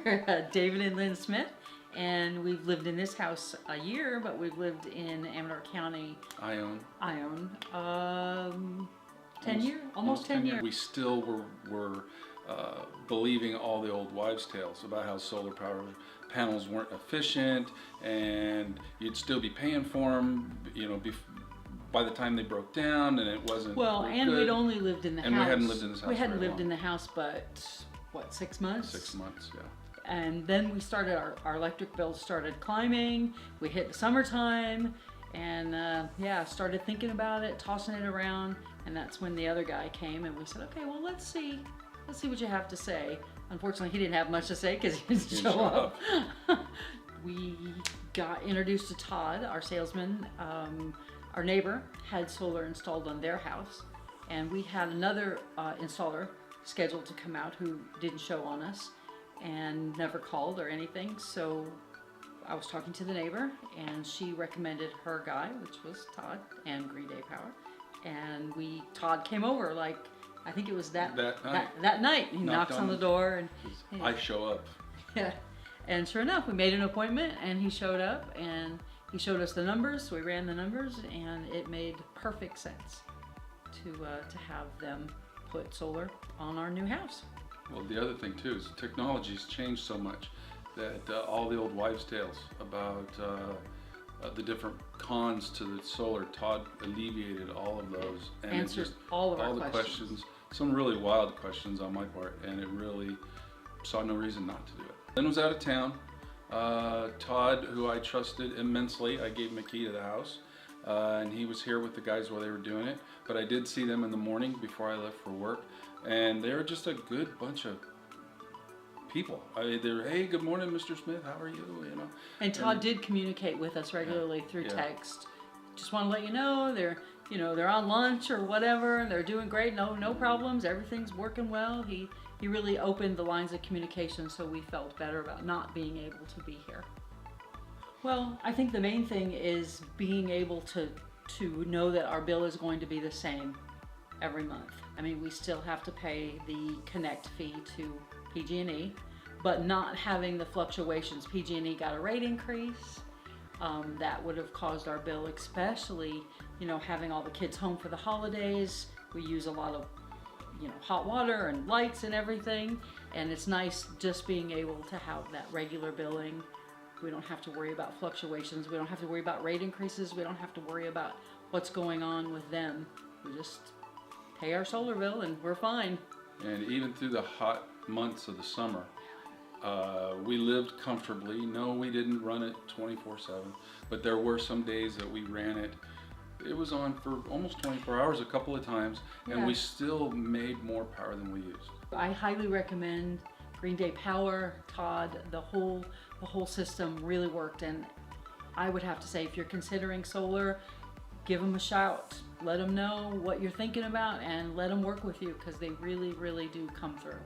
We're David and Lynn Smith, and we've lived in this house a year, but we've lived in Amador County. Ione. 10 years, almost 10 years. We still were believing all the old wives' tales about how solar power panels weren't efficient, and you'd still be paying for them, by the time they broke down, and it wasn't well, and good. we'd only lived in the and house. we hadn't lived in this house. We hadn't very lived long. in the house, but what, 6 months? 6 months, yeah. And then we started, our electric bills started climbing. We hit summertime, and started thinking about it, tossing it around. And that's when the other guy came, and we said, okay, well, let's see what you have to say. Unfortunately, he didn't have much to say because he didn't show up. We got introduced to Todd, our salesman. Our neighbor had solar installed on their house, and we had another installer scheduled to come out who didn't show on us and never called or anything. So I was talking to the neighbor, and she recommended her guy, which was Todd and Green Day Power. And Todd came over, like, I think it was that night. He knocks on the door, and I show up. Yeah, and sure enough, we made an appointment, and he showed up, and he showed us the numbers. So we ran the numbers, and it made perfect sense to have them put solar on our new house. Well, the other thing too is technology's changed so much that all the old wives' tales about the different cons to the solar, Todd alleviated all of those and answered all of our the questions. Some really wild questions on my part, and it really saw no reason not to do it. Lynn was out of town. Todd, who I trusted immensely, I gave him a key to the house, and he was here with the guys while they were doing it. But I did see them in the morning before I left for work, and they were just a good bunch of people. They were, hey, good morning, Mr. Smith, how are you? And Todd did communicate with us regularly through text. Just want to let you know they're on lunch or whatever, and they're doing great. No problems. Everything's working well. He really opened the lines of communication, so we felt better about not being able to be here. Well, I think the main thing is being able to know that our bill is going to be the same every month. I mean, we still have to pay the connect fee to PG&E, but not having the fluctuations. PG&E got a rate increase. That would have caused our bill, especially, having all the kids home for the holidays. We use a lot of, hot water and lights and everything. And it's nice just being able to have that regular billing. We don't have to worry about fluctuations. We don't have to worry about rate increases. We don't have to worry about what's going on with them. We just pay our solar bill and we're fine. And even through the hot months of the summer, we lived comfortably. No, we didn't run it 24/7, but there were some days that we ran it. It was on for almost 24 hours a couple of times, and we still made more power than we used. I highly recommend Green Day Power, Todd. The whole system really worked, and I would have to say, if you're considering solar, give them a shout. Let them know what you're thinking about, and let them work with you, because they really, really do come through.